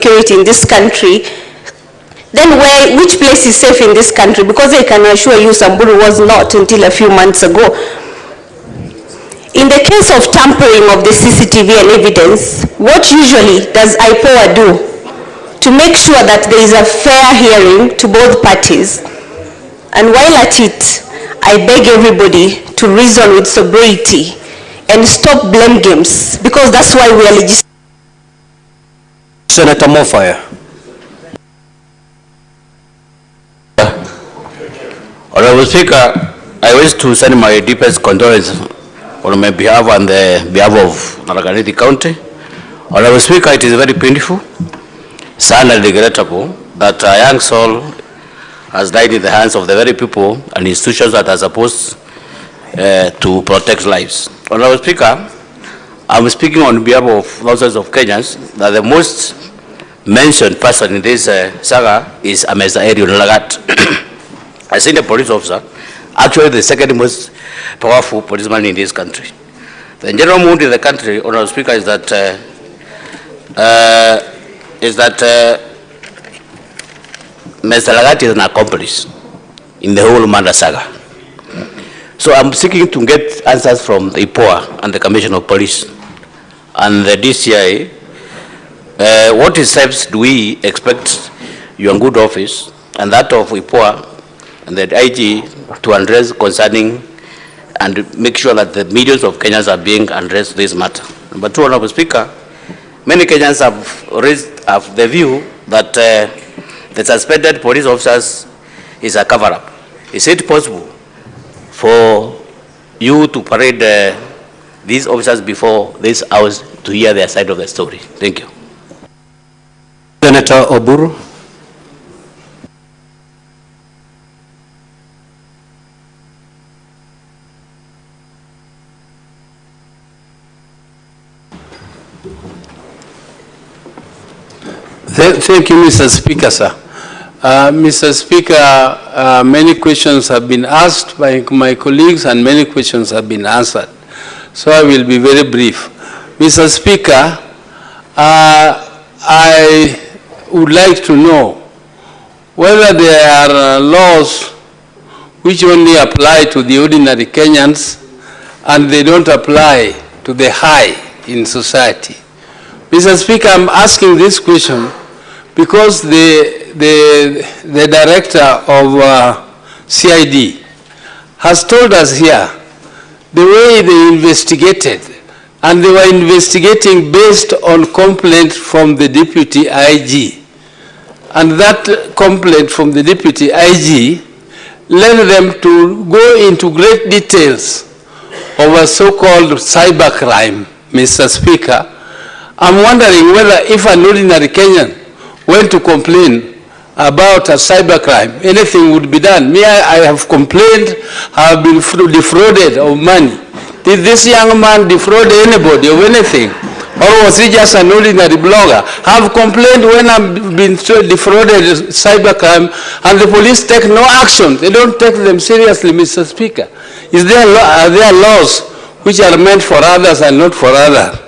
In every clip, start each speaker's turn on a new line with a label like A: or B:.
A: security in this country, then which place is safe in this country? Because I can assure you Samburu was not until a few months ago. In the case of tampering of the CCTV and evidence, what usually does IPOA do to make sure that there is a fair hearing to both parties? And while at it, I beg everybody to reason with sobriety and stop blame games, because that's why we are legislating.
B: Senator Mofire.
C: Honorable Speaker, I wish to send my deepest condolences on my behalf and the behalf of Naraka County. Honorable Speaker, it is very painful, sad and regrettable that a young soul has died in the hands of the very people and institutions that are supposed to protect lives. Honorable Speaker, I'm speaking on behalf of thousands of Kenyans that the most mentioned person in this saga is Mr. Erion Lagat. I think the police officer, actually the second most powerful policeman in this country. The general mood in the country, Honorable Speaker, is that Mr. Lagat is an accomplice in the whole murder saga. So I'm seeking to get answers from the IPOA and the Commission of Police and the DCI. What steps do we expect your good office and that of IPOA and the IG to address concerning and make sure that the millions of Kenyans are being addressed this matter? Number two, Honorable Speaker, many Kenyans have raised the view that the suspended police officers is a cover-up. Is it possible for you to parade these officers before this house to hear their side of the story? Thank you.
B: Senator Oburu.
D: Thank you, Mr. Speaker, sir. Mr. Speaker, many questions have been asked by my colleagues and many questions have been answered. So I will be very brief. Mr. Speaker, I would like to know whether there are laws which only apply to the ordinary Kenyans and they don't apply to the high in society. Mr. Speaker, I'm asking this question because the director of CID has told us here the way they investigated, and they were investigating based on complaint from the deputy IG. And that complaint from the deputy IG led them to go into great details of a so-called cybercrime, Mr. Speaker. I'm wondering whether if an ordinary Kenyan went to complain about a cybercrime, anything would be done. Me, I have complained, I have been defrauded of money. Did this young man defraud anybody of anything? Or was he just an ordinary blogger? I have complained when I've been defrauded of cybercrime and the police take no action. They don't take them seriously, Mr. Speaker. Are there laws which are meant for others and not for others?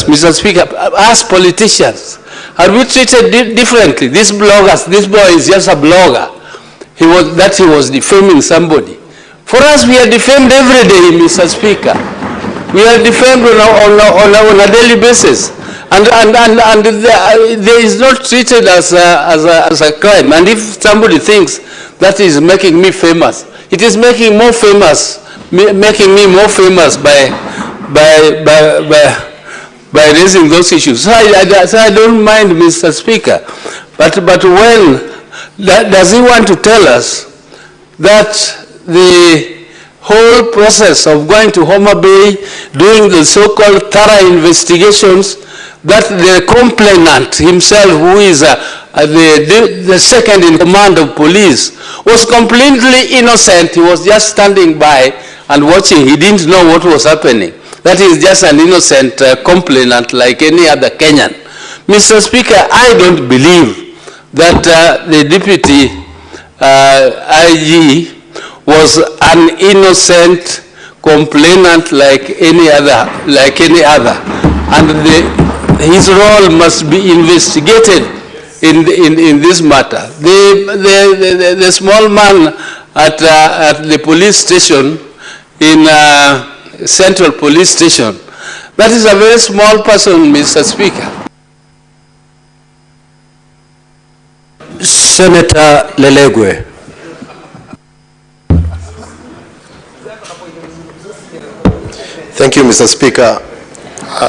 D: Mr. Speaker, as politicians, are we treated differently? This boy is just a blogger. He was defaming somebody. For us, we are defamed every day, Mr. Speaker. We are defamed on a daily basis. And there is not treated as a crime. And if somebody thinks that is making me famous, it is making me more famous by raising those issues. So I don't mind, Mr. Speaker. But when does he want to tell us that the whole process of going to Homa Bay, doing the so-called thorough investigations, that the complainant himself, who is the second in command of police, was completely innocent? He was just standing by and watching. He didn't know what was happening. That is just an innocent complainant like any other Kenyan. Mr. Speaker, I don't believe that the deputy IG was an innocent complainant like any other. And his role must be investigated in this matter. The small man at the police station, in Central Police Station, that is a very small person, Mr. Speaker.
B: Senator Lelegwe.
E: Thank you, Mr. Speaker.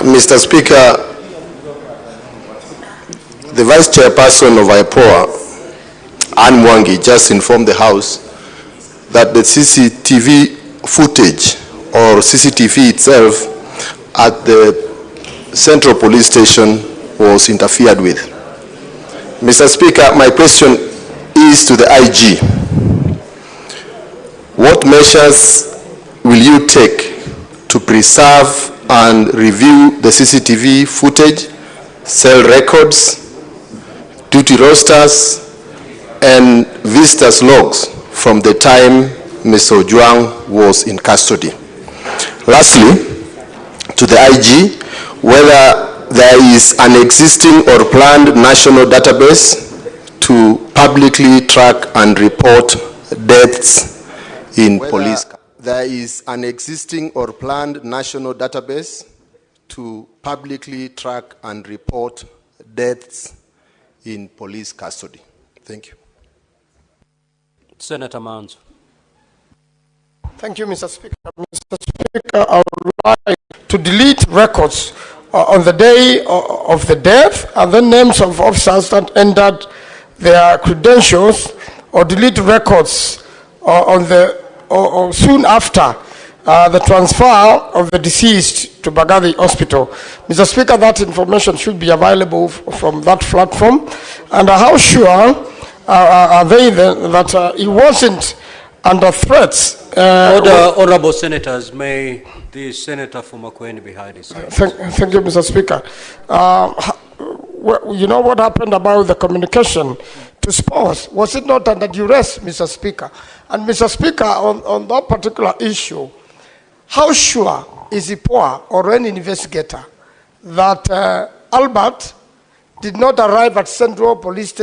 E: Mr. Speaker, the Vice Chairperson of IPOA, Anne Mwangi, just informed the House that the CCTV footage or CCTV itself at the Central Police Station was interfered with. Mr. Speaker, my question is to the IG. What measures will you take to preserve and review the CCTV footage, cell records, duty rosters, and visitors logs from the time Mr. Ojwang was in custody? Lastly, to the IG, whether there is an existing or planned national database to publicly track and report deaths in police. There is an existing or planned national database to publicly track and report deaths in police custody. Thank you.
B: Senator Manzo.
F: Thank you, Mr. Speaker. Mr. Speaker, I would like to delete records on the day of the death and the names of officers that entered their credentials, or delete records on the or soon after the transfer of the deceased to Bagadi Hospital. Mr. Speaker, that information should be available from that platform. And how sure are they that he wasn't under threats?
B: Honorable Senators, may the Senator from makwiny be heard.
F: Thank you, Mr. Speaker. You know what happened about the communication to spouse? Was it not under duress, Mr. Speaker? And Mr. Speaker, on that particular issue, how sure is IPOA or any investigator that Albert did not arrive at Central Police Station